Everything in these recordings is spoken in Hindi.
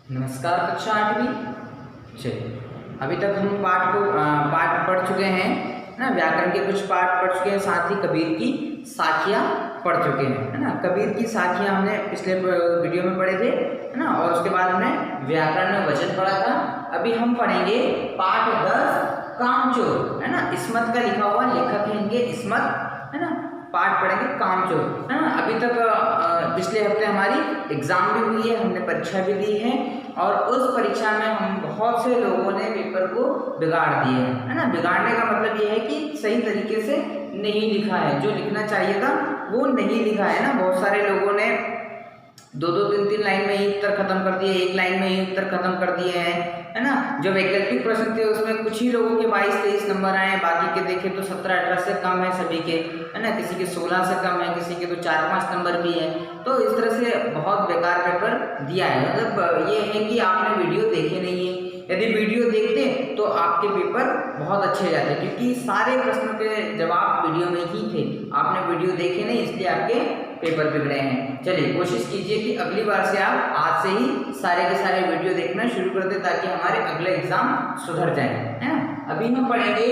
नमस्कार कक्षा 8वीं। चलिए, अभी तक हम पाठ पढ़ चुके हैं ना, व्याकरण के कुछ पाठ पढ़ चुके हैं, साथ ही कबीर की साखियाँ पढ़ चुके हैं, है ना। कबीर की साखियाँ हमने पिछले वीडियो में पढ़े थे, है ना, और उसके बाद हमने व्याकरण में वचन पढ़ा था। अभी हम पढ़ेंगे पाठ 10 कामचोर, है ना। इस्मत का लिखा हुआ, लेखक है इनके इस्मत, है ना। पाठ पढ़ेंगे कामचोर, है ना। अभी तक पिछले हफ्ते हमारी एग्जाम भी हुई है, हमने परीक्षा भी दी है, और उस परीक्षा में हम बहुत से लोगों ने पेपर को बिगाड़ दिए हैं, है ना। बिगाड़ने का मतलब ये है कि सही तरीके से नहीं लिखा है, जो लिखना चाहिए था वो नहीं लिखा है ना। बहुत सारे लोगों ने 2-2, 3-3 लाइन में ही उत्तर खत्म कर दिए, एक लाइन में ही उत्तर खत्म कर दिए हैं, है ना। जो वैकल्पिक प्रश्न थे उसमें कुछ ही लोगों के 22-23 नंबर आए, बाकी के देखें तो 17-18 से कम है सभी के, है ना। किसी के 16 से कम है, किसी के तो 4-5 नंबर भी है। तो इस तरह से बहुत बेकार पेपर दिया है। मतलब ये है कि आपने वीडियो देखे नहीं है। यदि वीडियो देखते तो आपके पेपर बहुत अच्छे जाते, क्योंकि सारे प्रश्नों के जवाब वीडियो में ही थे। आपने वीडियो देखे नहीं, इसलिए आपके पेपर बिगड़े हैं। चलिए, कोशिश कीजिए कि अगली बार से आप आज से ही सारे के सारे वीडियो देखना शुरू कर दें, ताकि हमारे अगले एग्जाम सुधर जाए, है ना। अभी हम पढ़ेंगे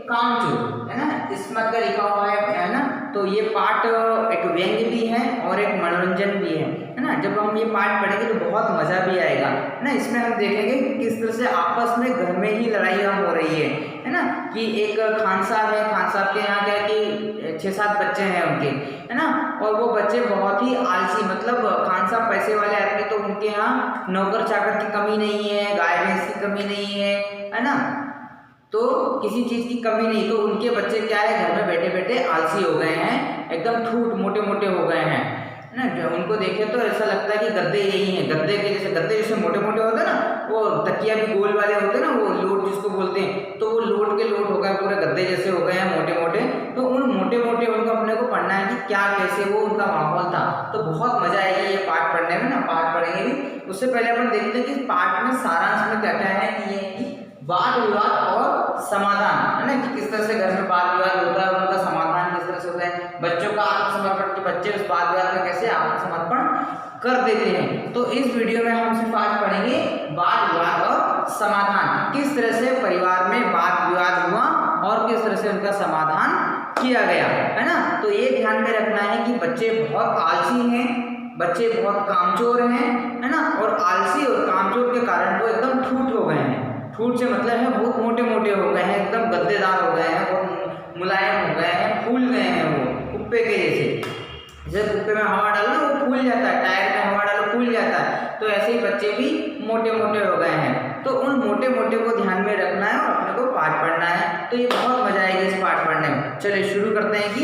कामचोर, है ना। इस्मत का लिखा हुआ है ना। तो ये पाठ एक व्यंग्य भी है और एक मनोरंजन भी है ना। जब हम ये पाठ पढ़ेंगे तो बहुत मजा भी आएगा, है ना। इसमें हम देखेंगे कि किस तरह से आपस में घर में ही लड़ाइयाँ हो रही है ना। कि एक खान साहब है, खान साहब के यहाँ क्या है कि 6-7 बच्चे हैं उनके, है ना। और वो बच्चे बहुत ही आलसी, मतलब खान साहब पैसे वाले आदमी, तो उनके यहाँ नौकर चाकर की कमी नहीं है, गाय भैंस की कमी नहीं है ना। तो किसी चीज की कमी नहीं। तो उनके बच्चे क्या है, घर में बैठे बैठे आलसी हो गए हैं, एकदम ठूठ मोटे मोटे हो गए हैं ना। जो उनको देखे तो ऐसा लगता है कि गद्दे यही हैं, गद्दे जैसे मोटे मोटे होते हैं ना, वो तकिया भी गोल वाले होते हैं ना, वो लोट जिसको बोलते हैं, तो वो लोट के लोट हो गए, पूरे गद्दे जैसे हो गए हैं मोटे मोटे। तो उन मोटे मोटे उनको अपने को पढ़ना है कि क्या कैसे वो उनका माहौल था। तो बहुत मजा आएगी ये पाठ पढ़ने में ना। पाठ पढ़ेंगे भी, उससे पहले अपन देखते हैं कि पाठ में सारांश में क्या क्या है। कि ये वाद विवाद और समाधान, है ना, कि किस तरह से घर में वाद विवाद होता है, उनका समाधान किस तरह से होता है। बच्चों का आत्मसमर्पण, कि बच्चे उस वाद विवाद में कैसे आत्मसमर्पण कर देते हैं। तो इस वीडियो में हम सिर्फ आज पढ़ेंगे वाद विवाद और समाधान, किस तरह से परिवार में वाद विवाद हुआ और किस तरह से उनका समाधान किया गया, है ना। तो ये ध्यान में रखना है कि बच्चे बहुत आलसी हैं, बच्चे बहुत कामचोर हैं, है ना। और आलसी और कामचोर के कारण वो एकदम ठूठ हो गए हैं। ठूठ से मतलब है बहुत मोटे मोटे हो गए हैं, एकदम गद्देदार हो गए हैं, बहुत मुलायम हो गए हैं, फूल गए हैं, वो कुप्पे के जैसे कुप्पे में हवा डालो ना वो फूल जाता है, टायर में हवा डालो फूल जाता है, तो ऐसे ही बच्चे भी मोटे मोटे हो गए हैं। तो उन मोटे मोटे को ध्यान में रखना है और अपने को पाठ पढ़ना है। तो ये बहुत मजा आएगी इस पाठ पढ़ने में। चलिए शुरू करते हैं। कि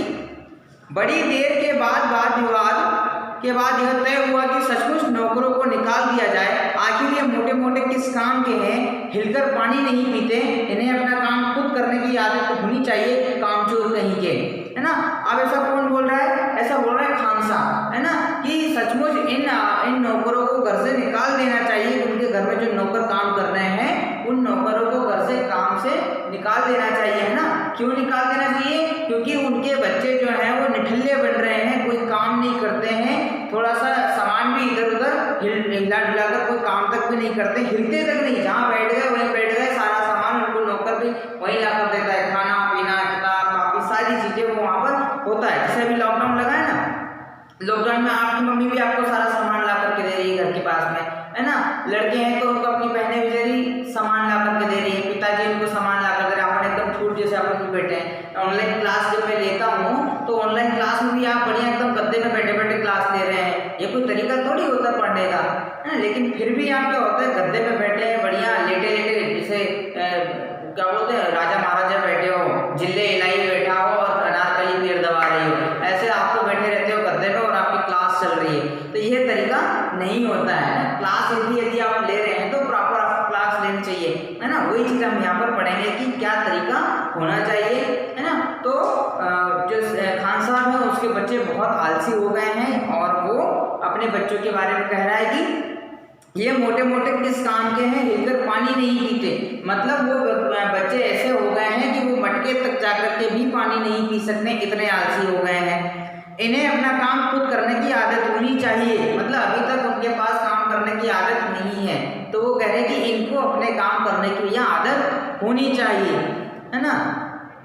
बड़ी देर के बाद वाद विवाद के बाद यह तय हुआ कि सचमुच नौकरों को निकाल दिया जाए। आखिर ये मोटे मोटे किस काम के हैं, हिलकर पानी नहीं पीते, इन्हें अपना काम खुद करने की आदत तो होनी चाहिए, कामचोर कहीं के, है ना। अब ऐसा कौन बोल रहा है? ऐसा बोल रहा है खान साहब, है ना, कि सचमुच इन नौकरों को घर से निकाल देना चाहिए। उनके घर में जो नौकर काम कर रहे हैं उन नौकरों को घर से काम से निकाल देना चाहिए, है ना। क्यों निकाल देना चाहिए? क्योंकि उनके बच्चे जो हैं वो निठल्ले बन रहे हैं, कोई काम नहीं करते हैं, थोड़ा सा सामान भी इधर उधर हिला डुला कर कोई काम तक भी नहीं करते, हिलते तक नहीं, जहाँ बैठ गए वहीं बैठ गए, सारा सामान उनको नौकर भी वहीं ला कर देता है, खाना पीना किताब कापी सारी चीजें वो वहाँ पर होता है। जैसे अभी लॉकडाउन लगा है ना, लॉकडाउन में आपकी मम्मी भी आपको सारा सामान ला करके दे रही है घर के पास में, है ना। लड़के हैं तो उनको अपनी बहनें भी दे रही, सामान ला करके दे रही है, पिताजी उनको सामान ला कर दे रहे हैं। अपन एकदम छूट जैसे अपन बैठे हैं। ऑनलाइन क्लास जब मैं लेता हूँ तो ऑनलाइन क्लास में भी आप बढ़िया एकदम गद्दे में बैठे बैठे क्लास ले रहे हैं, ये कोई तरीका थोड़ी होता पढ़ने का, है ना। लेकिन फिर भी आप क्या होता है, गद्दे में बैठे हैं बढ़िया लेटे लेटे, जैसे क्या बोलते हैं राजा महाराजा बैठे हो, जिले इलाई बैठा हो और अनारकली पेड़ दबा रही हो, ऐसे आप तो बैठे रहते हो गद्दे में और आपकी क्लास चल रही है। तो यह तरीका नहीं होता है ना। क्लास यदि आप ले रहे हैं तो प्रॉपर आपको क्लास लेनी चाहिए, है ना। वही चीज हम यहाँ पर पढ़ेंगे कि क्या तरीका होना चाहिए, है ना। तो जो खान साहब है उसके बच्चे बहुत आलसी हो गए हैं और वो अपने बच्चों के बारे में कह रहा है कि ये मोटे मोटे किस काम के हैं, हिलकर पानी नहीं पीते। मतलब वो बच्चे ऐसे हो गए हैं कि वो मटके तक जाकर के भी पानी नहीं पी सकते, इतने आलसी हो गए हैं। इन्हें अपना काम खुद करने की आदत होनी चाहिए। मतलब अभी तक उनके पास काम काम करने की आदत नहीं है, तो वो कह रहे हैं कि इनको अपने काम करने की भैया आदत होनी चाहिए, है ना।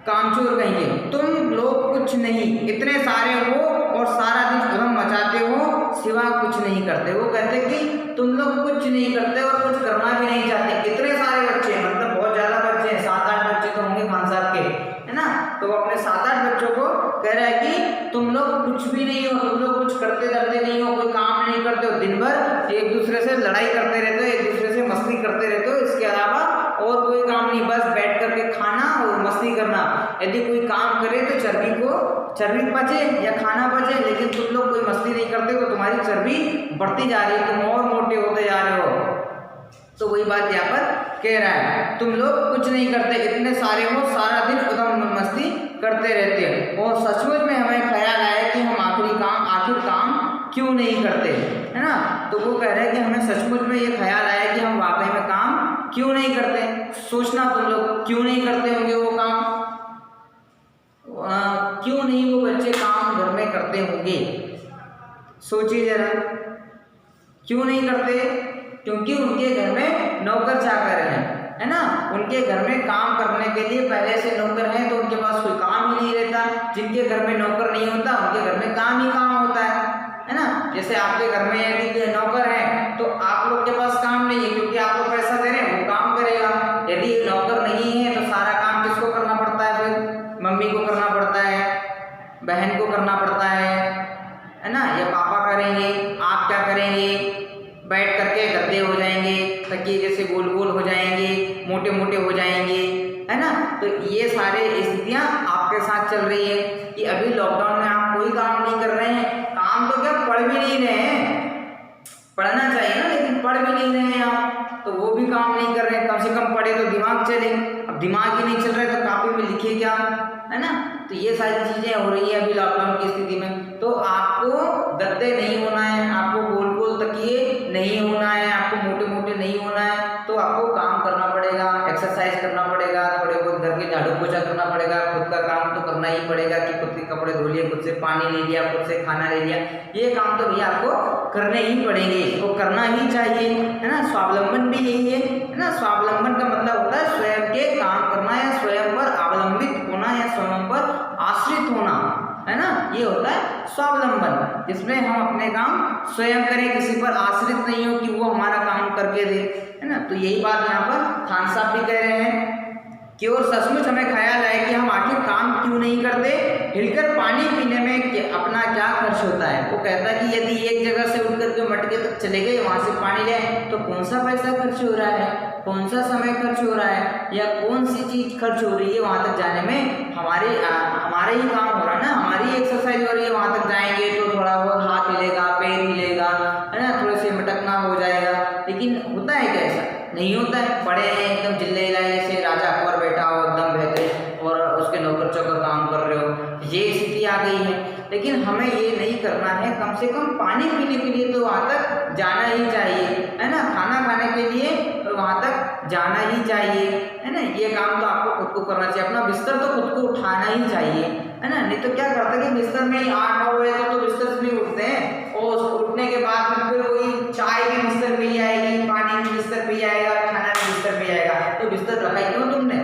कामचोर कहेंगे, तुम लोग कुछ नहीं, इतने सारे हो और सारा दिन उधम मचाते हो, सिवा कुछ नहीं करते। वो कहते कि तुम लोग कुछ नहीं करते और कुछ करना भी नहीं चाहते। इतने सारे बच्चे, मतलब बहुत ज्यादा बच्चे हैं, 7-8 बच्चे तो होंगे खान साहब के, है ना। तो वो अपने 7-8 बच्चों को कह रहा है कि तुम लोग कुछ भी नहीं हो, तुम लोग कुछ करते धरते नहीं हो, कोई काम नहीं करते हो, दिन भर एक दूसरे से लड़ाई करते रहते हो, एक दूसरे से मस्ती करते रहते हो, इसके अलावा और कोई काम नहीं, बस बैठ करके खाना और मस्ती करना। यदि कोई काम करे तो चर्बी बचे या खाना बचे, लेकिन तुम लोग कोई मस्ती नहीं करते तो तुम्हारी चर्बी बढ़ती जा रही है, तुम और मोटे होते जा रहे हो। तो वही बात यहाँ पर कह रहा है, तुम लोग कुछ नहीं करते, इतने सारे हो, सारा दिन उधम मस्ती करते रहते हैं, और सचमुच में हमें ख्याल आया कि हम आखिर काम क्यों नहीं करते, है ना। तो वो कह रहे हैं कि हमें सचमुच में ये ख्याल आया कि हम वाकई में काम क्यों नहीं करते। सोचना तुम लोग क्यों नहीं करते होंगे वो काम, क्यों नहीं वो बच्चे काम घर में करते होंगे, सोचिए जरा, क्यों नहीं करते। क्योंकि उनके घर में नौकर चाकर है ना। उनके घर में काम करने के लिए पहले से नौकर हैं, तो उनके पास कोई काम ही नहीं रहता। जिनके घर में नौकर नहीं होता उनके घर में काम ही काम होता है ना। जैसे आपके घर में यदि नौकर है तो आप लोग के पास काम नहीं है, क्योंकि आपको पैसा दे रहे हैं, वो काम करेगा। यदि नौकर नहीं है तो सारा काम किसको करना पड़ता है, फिर मम्मी को करना पड़ता है, बहन को करना पड़ता है ना, या पापा करेंगे। आप क्या करेंगे, बैठ करके गद्दे हो जाएंगे, तकिए जैसे गोल गोल हो जाएंगे, मोटे मोटे हो जाएंगे, है ना। तो ये सारे स्थितियां आपके साथ चल रही है कि अभी लॉकडाउन में आप कोई काम नहीं कर रहे हैं। काम तो क्या, पढ़ भी नहीं रहे हैं, पढ़ना चाहिए ना, लेकिन पढ़ भी नहीं रहे हैं आप, तो वो भी काम नहीं कर रहे हैं। कम से कम पढ़े तो दिमाग चले, अब दिमाग ही नहीं चल रहा है तो कॉपी में लिखे क्या, है ना। तो ये सारी चीजें हो रही है अभी लॉकडाउन की स्थिति में। तो आपको गद्दे नहीं होना है, आपको गोल गोल तकिए नहीं होना है, आपको मोटे मोटे नहीं होना है, तो आपको काम करना पड़ेगा, एक्सरसाइज करना पड़ेगा, थोड़े बहुत घर के झाड़ू पोछा करना पड़ेगा, खुद का काम तो करना ही पड़ेगा कि खुद के कपड़े धो लिए, खुद से पानी ले लिया, खुद से खाना ले लिया, ये काम तो भैया आपको करने ही पड़ेंगे, वो करना ही चाहिए, है ना। स्वावलंबन भी यही है ना। स्वावलंबन का मतलब होता है स्वयं के काम करना या स्वयं पर अवलंबित होना या स्वयं पर आश्रित होना, है ना। ये होता है स्वावलंबन, जिसमें हम अपने काम स्वयं करें, किसी पर आश्रित नहीं हो कि वो हमारा काम करके दे, है ना। तो यही बात यहाँ पर खान साहब भी कह रहे हैं कि और सचमुच हमें ख्याल आए कि हम आखिर काम क्यों नहीं करते। हिलकर पानी पीने में अपना क्या खर्च होता है। वो कहता है कि यदि एक जगह से उठ करके मटके तक चले गए, वहां से पानी ले तो कौन सा पैसा खर्च हो रहा है, कौन सा समय खर्च हो रहा है, या कौन सी चीज खर्च हो रही है वहां तक जाने में। हमारे ही काम हो रहा है ना, हमारी एक्सरसाइज हो रही है। वहां तक जाएंगे तो थोड़ा बहुत हाथ हिलेगा, पैर हिलेगा, है ना, थोड़े से मटकना हो जाएगा, लेकिन होता है क्या, ऐसा नहीं होता है। बड़े हैं एकदम जिले हिलाए जैसे राजा अकबर बैठा हो एकदम बेहतरीन, और उसके नौकर चौकर काम कर रहे हो, ये स्थिति आ गई है। लेकिन हमें ये नहीं करना है, कम से कम पानी पीने के लिए तो वहाँ तक जाना ही चाहिए, है ना। खाना खाने के लिए तो वहाँ तक जाना ही चाहिए, है ना। ये काम तो आपको खुद को करना चाहिए, अपना बिस्तर तो खुद को उठाना ही चाहिए, है ना। नहीं तो क्या करते कि बिस्तर में ही 8-9 बजे तो बिस्तर से नहीं उठते हैं, और उठने के बाद में फिर वही चाय भी बिस्तर पे ही आएगी, पानी भी बिस्तर पे ही आएगा, खाना भी बिस्तर पे आएगा, तो बिस्तर रखा ही क्यों तुमने।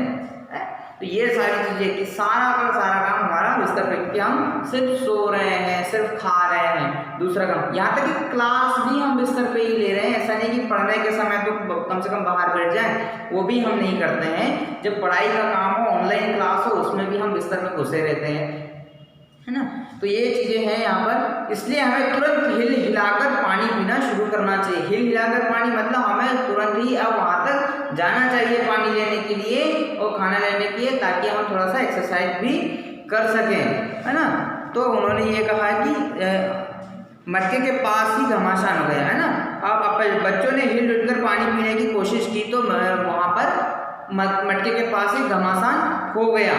तो ये सारी चीजें कि सारा का सारा काम हमारा बिस्तर पे, क्योंकि हम सिर्फ सो रहे हैं, सिर्फ खा रहे हैं, दूसरा काम, यहाँ तक कि क्लास भी हम बिस्तर पे ही ले रहे हैं। ऐसा नहीं कि पढ़ने के समय तो कम से कम बाहर बैठ जाए, वो भी हम नहीं करते हैं। जब पढ़ाई का काम हो, ऑनलाइन क्लास हो, उसमें भी हम बिस्तर में घुसे रहते हैं, है ना। तो ये चीजें हैं यहाँ पर, इसलिए हमें तुरंत हिल हिलाकर पानी पीना शुरू करना चाहिए। हिल हिलाकर पानी मतलब हमें तुरंत ही अब वहाँ तक जाना चाहिए पानी लेने के लिए और खाना लेने के लिए, ताकि हम थोड़ा सा एक्सरसाइज भी कर सकें, है ना। तो उन्होंने ये कहा कि मटके के पास ही घमासान हो गया, है ना। अब बच्चों ने हिल हिलकर पानी पीने की कोशिश की तो वहाँ पर मटके के पास ही घमासान हो गया,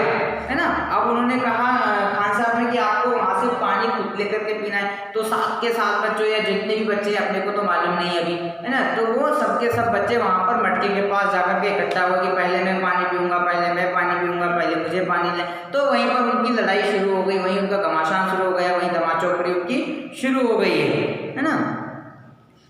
है ना। अब उन्होंने कहा खान साहब ने कि आपको वहाँ से पानी खुद लेकर के पीना है। तो 7 के 7 बच्चों या जितने भी बच्चे, अपने को तो मालूम नहीं अभी, है ना, तो वो सबके सब बच्चे वहाँ पर मटके के पास जाकर के इकट्ठा हुआ कि पहले मैं पानी पीऊँगा, पहले मैं पानी पीऊँगा, पहले मुझे पानी लें। तो वहीं पर उनकी लड़ाई शुरू हो गई, वहीं उनका घमासान शुरू हो गया, वहीं धमाचौकड़ी उनकी शुरू हो गई है ना।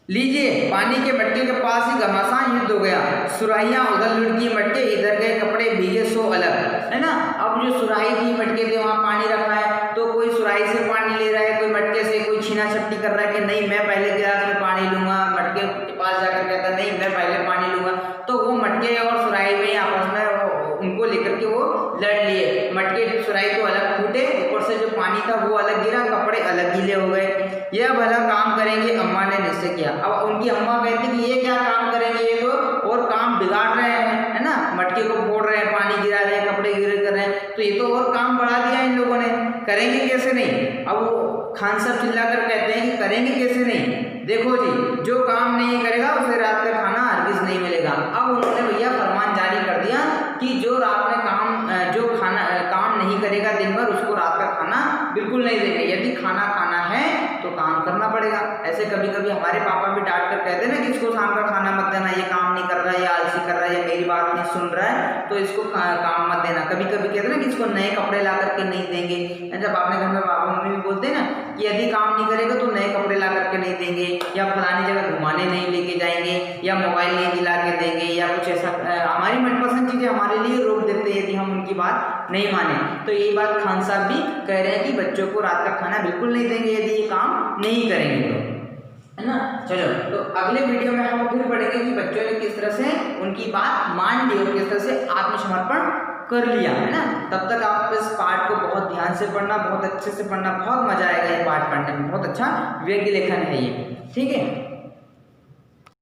लीजिए, पानी के मटके के पास ही घमासान युद्ध हो गया। सुराहियां उधर लुढ़की, मटके इधर गए, कपड़े भीगे सो अलग, है ना। अब जो सुराही थी, मटके थे, वहां पानी रखा है, तो कोई सुराही से पानी ले रहा है, कोई मटके से, कोई छीना छपटी कर रहा है कि नहीं मैं पहले गिलास में पानी लूंगा, मटके के पास जाकर कहता नहीं मैं पहले पानी लूंगा। तो वो मटके और सुराही में आपस में उनको लेकर के वो लड़ लिए। मटके सुराही तो अलग फूटे, ऊपर से जो पानी था वो अलग गिरा, कपड़े अलग गीले हो गए। यह भला काम करेंगे, अम्मा ने निश्चय किया। अब उनकी अम्मा कहती कि ये क्या काम करेंगे, ये तो और काम बिगाड़ रहे हैं, है ना। मटके को फोड़ रहे हैं, पानी गिरा रहे हैं, कपड़े गिरे कर रहे हैं, तो ये तो और काम बढ़ा दिया इन लोगों ने, करेंगे कैसे नहीं। अब वो खान साहब चिल्लाकर कहते हैं कि करेंगे कैसे नहीं, देखो जी जो काम नहीं करेगा उसे रात का खाना हरगिज नहीं मिलेगा। अब उन्होंने भैया फरमान जारी कर दिया कि जो रात में काम नहीं करेगा दिन भर, उसको रात का खाना बिल्कुल नहीं देंगे। यदि खाना खाना है तो काम करना पड़ेगा। ऐसे कभी कभी हमारे पापा भी डांट कर कहते हैं ना कि इसको शाम का खाना मत देना, ये काम नहीं कर रहा है, ये आलसी कर रहा है, ये मेरी बात नहीं सुन रहा है, तो इसको काम मत देना। कभी कभी कहते हैं ना कि इसको नए कपड़े ला करके नहीं देंगे। जब आपने घर में पापा मम्मी भी बोलते हैं ना कि यदि काम नहीं करेगा तो नए कपड़े ला करके नहीं देंगे, या फलानी जगह घुमाने नहीं लेके जाएंगे, या मोबाइल नहीं दिला के देंगे, या कुछ ऐसा हमारी मनपसंद चीजें हमारे लिए रोक देते हैं यदि हम उनकी बात नहीं माने। तो यही बात खान साहब भी कह रहे हैं कि बच्चों को रात का खाना बिल्कुल नहीं देंगे यदि ये काम नहीं करेंगे तो, है ना। चलो, तो अगले वीडियो में हम फिर पढ़ेंगे कि बच्चों ने किस तरह से उनकी बात मान ली और किस तरह से आत्मसमर्पण कर लिया, है ना। तब तक आप इस पाठ को बहुत ध्यान से पढ़ना, बहुत अच्छे से पढ़ना, बहुत मजा आएगा ये पाठ पढ़ने में, बहुत अच्छा व्यंग्य लेखन है ये, ठीक है।